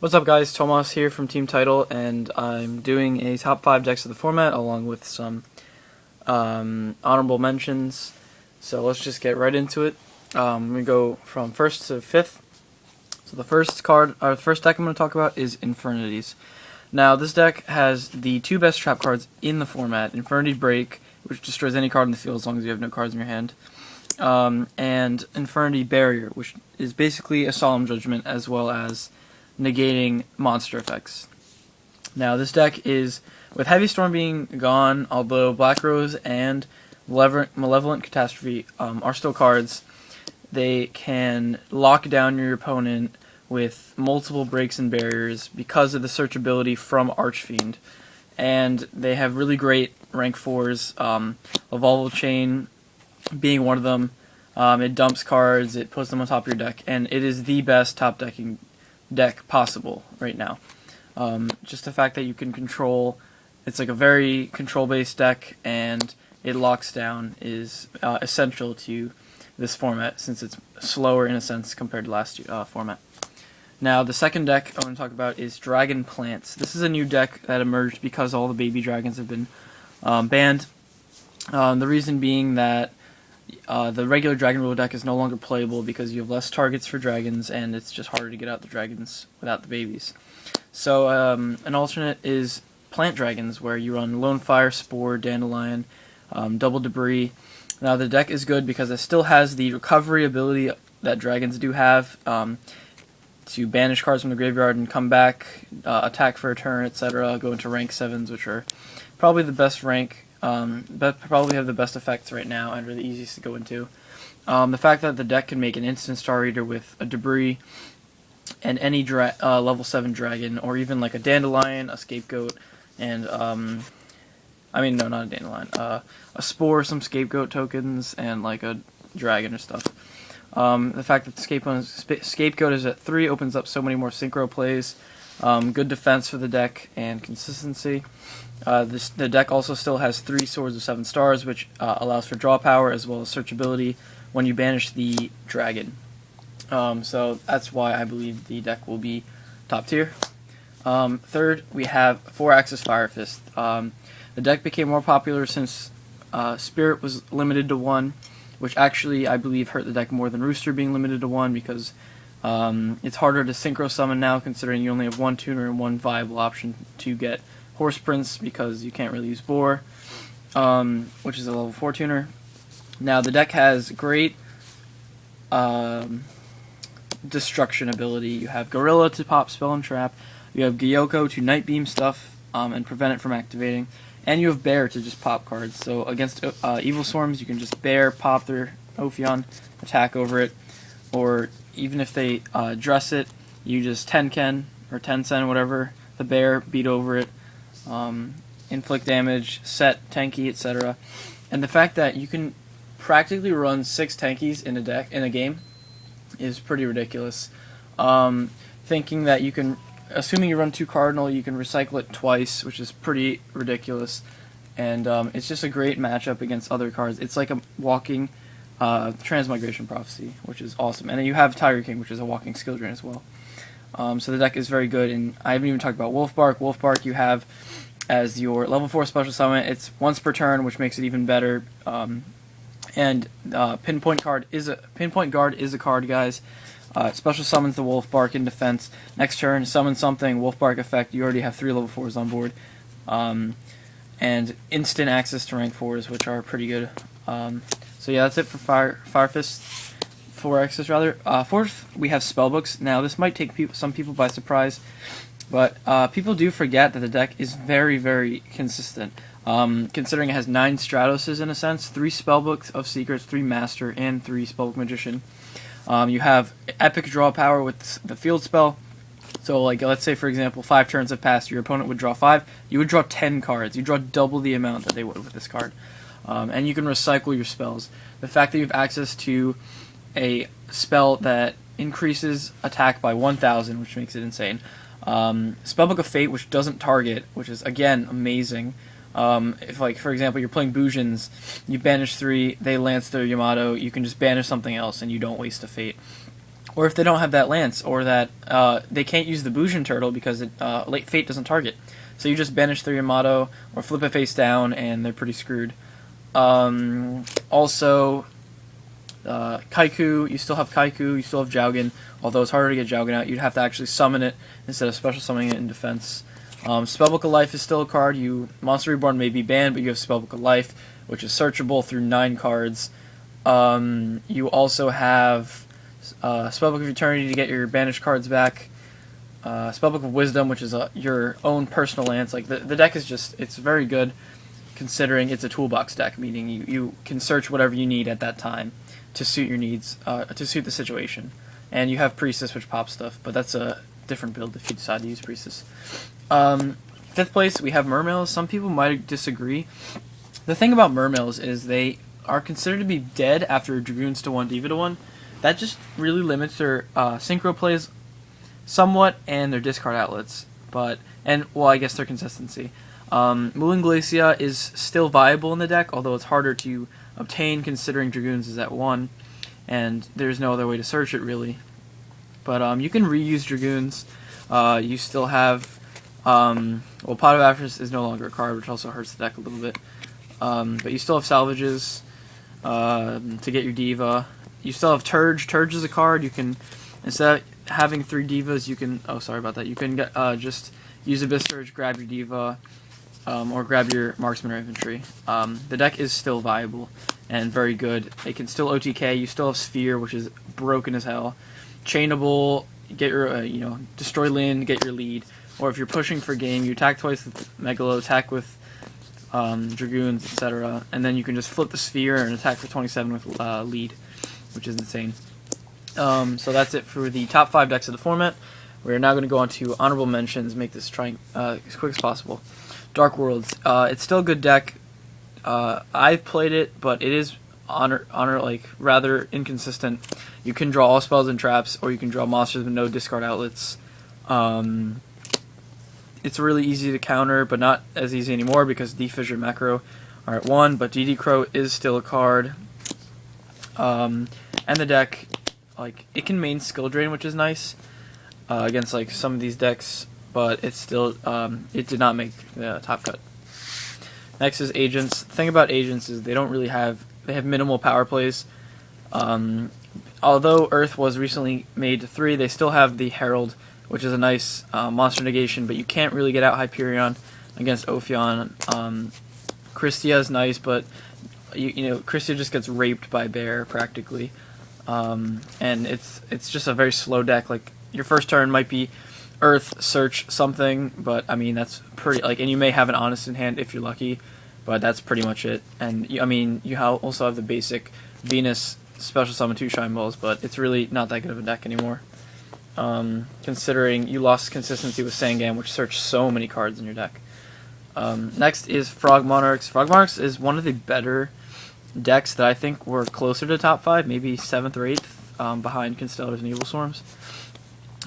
What's up, guys? Tomas here from TeamTidal, and I'm doing a top 5 decks of the format along with some honorable mentions. So let's just get right into it. We go from first to fifth. So the first deck I'm going to talk about is Infernities. Now, this deck has the two best trap cards in the format: Infernity Break, which destroys any card in the field as long as you have no cards in your hand, and Infernity Barrier, which is basically a Solemn Judgment as well as negating monster effects. Now, this deck is, with Heavy Storm being gone, although Black Rose and Malevolent Catastrophe are still cards, they can lock down your opponent with multiple breaks and barriers because of the searchability from Archfiend. And they have really great rank 4s, Evolval Chain being one of them. It dumps cards, it puts them on top of your deck, and it is the best top decking deck possible right now. Just the fact that you can control, it's like a very control-based deck, and it locks down is essential to this format since it's slower in a sense compared to last format. Now, the second deck I want to talk about is Dragon Plants. This is a new deck that emerged because all the baby dragons have been banned. The reason being that the regular Dragon Rule deck is no longer playable because you have less targets for dragons, and it's just harder to get out the dragons without the babies. So an alternate is Plant Dragons, where you run Lone Fire, Spore, Dandelion, Double Debris. Now, the deck is good because it still has the recovery ability that dragons do have, to banish cards from the graveyard and come back, attack for a turn, etc., go into rank 7s, which are probably the best rank, but probably have the best effects right now and are the easiest to go into. The fact that the deck can make an instant Star Eater with a Debris and any level 7 dragon, or even like a Dandelion, a Scapegoat, and no, not a Dandelion, a Spore, some Scapegoat tokens, and like a dragon or stuff. The fact that the Scapegoat is at 3 opens up so many more synchro plays, good defense for the deck, and consistency. The deck also still has 3 Swords of 7 Stars, which allows for draw power as well as searchability when you banish the dragon. So that's why I believe the deck will be top tier. Third, we have 4-Axis Fire Fist. The deck became more popular since Spirit was limited to 1, which actually I believe hurt the deck more than Rooster being limited to 1 because it's harder to synchro summon now, considering you only have 1 tuner and 1 viable option to get Horse Prince because you can't really use Boar, which is a level 4 tuner. Now, the deck has great destruction ability. You have Gorilla to pop Spell and Trap, you have Gyoko to Night Beam stuff and prevent it from activating, and you have Bear to just pop cards. So against Evil Swarms, you can just Bear, pop their Ophion, attack over it, or even if they dress it, you just Tenken or Tensen, whatever, the Bear, beat over it, inflict damage, set, tanky, etc. And the fact that you can practically run 6 tankies in a game is pretty ridiculous. Thinking that you can, assuming you run 2 Cardinal, you can recycle it twice, which is pretty ridiculous. And it's just a great matchup against other cards. It's like a walking Transmigration Prophecy, which is awesome. And then you have Tiger King, which is a walking skill drain as well. So the deck is very good, and I haven't even talked about Wolfbark. Wolfbark you have as your level 4 special summon. It's once per turn, which makes it even better. And Pinpoint Guard is a card, guys. Special summons the Wolfbark in defense. Next turn, summon something, Wolfbark effect. You already have 3 level 4s on board. And instant access to rank 4s, which are pretty good. So yeah, that's it for Fire Fist. 4-Axis rather. Fourth, we have Spellbooks. Now, this might take some people by surprise, but people do forget that the deck is very, very consistent. Considering it has 9 Stratoses in a sense, 3 Spellbooks of Secrets, 3 Master, and 3 Spellbook Magician. You have epic draw power with the field spell. So, like, let's say, for example, 5 turns have passed, your opponent would draw 5, you would draw 10 cards. You draw double the amount that they would with this card. And you can recycle your spells. The fact that you have access to a spell that increases attack by 1,000, which makes it insane. Spellbook of Fate, which doesn't target, which is, again, amazing. If, like, for example, you're playing Bujins, you banish 3, they lance their Yamato, you can just banish something else and you don't waste a Fate. or if they don't have that lance, or that they can't use the Bujin turtle because late fate doesn't target. So you just banish 3 Yamato or flip it face down, and they're pretty screwed. Also, Kaiku, you still have Kaiku, you still have Jougen, although it's harder to get Jougen out. You'd have to actually summon it instead of special summoning it in defense. Spellbook of Life is still a card. Monster Reborn may be banned, but you have Spellbook of Life, which is searchable through 9 cards. You also have Spellbook of Eternity to get your banished cards back. Spellbook of Wisdom, which is your own personal lance. Like the deck is it's very good, considering it's a toolbox deck, meaning you can search whatever you need at that time to suit your needs, to suit the situation. And you have Priestess, which pops stuff, but that's a different build if you decide to use Priestess. 5th place, we have Mermails. Some people might disagree. The thing about Mermails is they are considered to be dead after Dragoons to 1, Diva to 1. That just really limits their synchro plays somewhat, and their discard outlets, I guess their consistency. Mulan Glacia is still viable in the deck, although it's harder to obtain considering Dragoons is at 1, and there's no other way to search it really. But you can reuse Dragoons. You still have, Pot of Avarice is no longer a card, which also hurts the deck a little bit. But you still have Salvages to get your Diva. You still have Turge. Turge is a card. You can, instead of having 3 Divas, you can, you can get, just use Abyss Surge, grab your Diva, or grab your Marksman or Infantry. The deck is still viable and very good. It can still OTK. You still have Sphere, which is broken as hell. Chainable, get your, destroy Lin, get your lead. Or if you're pushing for game, you attack twice with Megalo, attack with Dragoons, etc. And then you can just flip the Sphere and attack for 27 with lead, which is insane. So that's it for the top 5 decks of the format. We're now going to go on to honorable mentions, make this as quick as possible. Dark Worlds. It's still a good deck. I've played it, but it is rather inconsistent. You can draw all spells and traps, or you can draw monsters with no discard outlets. It's really easy to counter, but not as easy anymore because D-Fissure and Macro are at 1, but DD Crow is still a card. And the deck, it can main Skill Drain, which is nice against some of these decks, but it's still it did not make the top cut. Next is Agents. The thing about Agents is they have minimal power plays. Although Earth was recently made to 3, they still have the Herald, which is a nice monster negation, but you can't really get out Hyperion against Ophion. Christia is nice, but Christia just gets raped by Bear practically, and it's just a very slow deck. Your first turn might be Earth, search something, but I mean that's pretty and you may have an Honest in hand if you're lucky, but that's pretty much it. And you also have the basic Venus special summon 2 Shine Balls, but it's really not that good of a deck anymore. Considering you lost consistency with Sangam, which searched so many cards in your deck. Next is Frog Monarchs. Frog Monarchs is one of the better decks that I think were closer to top 5, maybe 7th or 8th, behind Constellars and Evil Storms.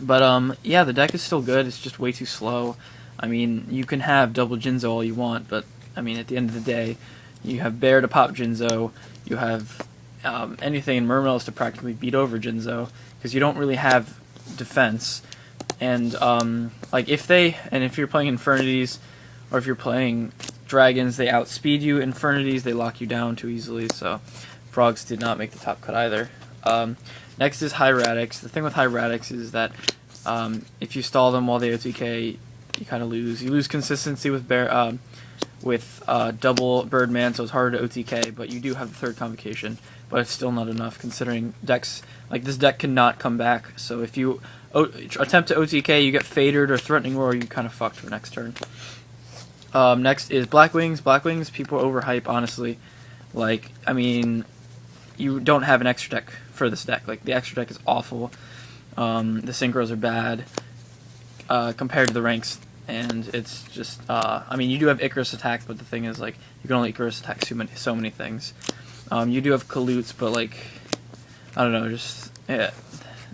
But yeah, the deck is still good. It's just way too slow. I mean, you can have double Jinzo all you want, but I mean, at the end of the day, you have Bear to pop Jinzo. You have anything in Mermails to practically beat over Jinzo, because you don't really have defense. And if you're playing Infernities, or if you're playing Dragons, they outspeed you. Infernities, they lock you down too easily. So Frogs did not make the top cut either. Next is Hieratics. The thing with Hieratics is that if you stall them while they OTK, you kind of lose. You lose consistency with double Birdman, so it's harder to OTK, but you do have the 3rd Convocation, but it's still not enough considering decks this deck cannot come back. So if you attempt to OTK, you get Fated or Threatening Roar, you kind of fucked for next turn. Next is Black Wings. Black Wings, people overhype, honestly. I mean, you don't have an extra deck for this deck. The extra deck is awful. The synchros are bad compared to the ranks, and it's just, I mean, you do have Icarus attack, but the thing is, you can only Icarus attack so many things. You do have Kalutes, but, I don't know,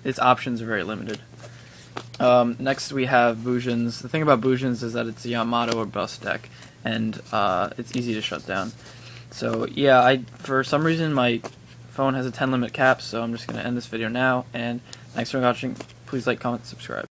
its options are very limited. Next we have Bujins. The thing about Bujins is that it's a Yamato or Bust deck, and it's easy to shut down. So yeah, for some reason my phone has a 10 limit cap, so I'm just going to end this video now, and Thanks for watching. Please like, comment, subscribe.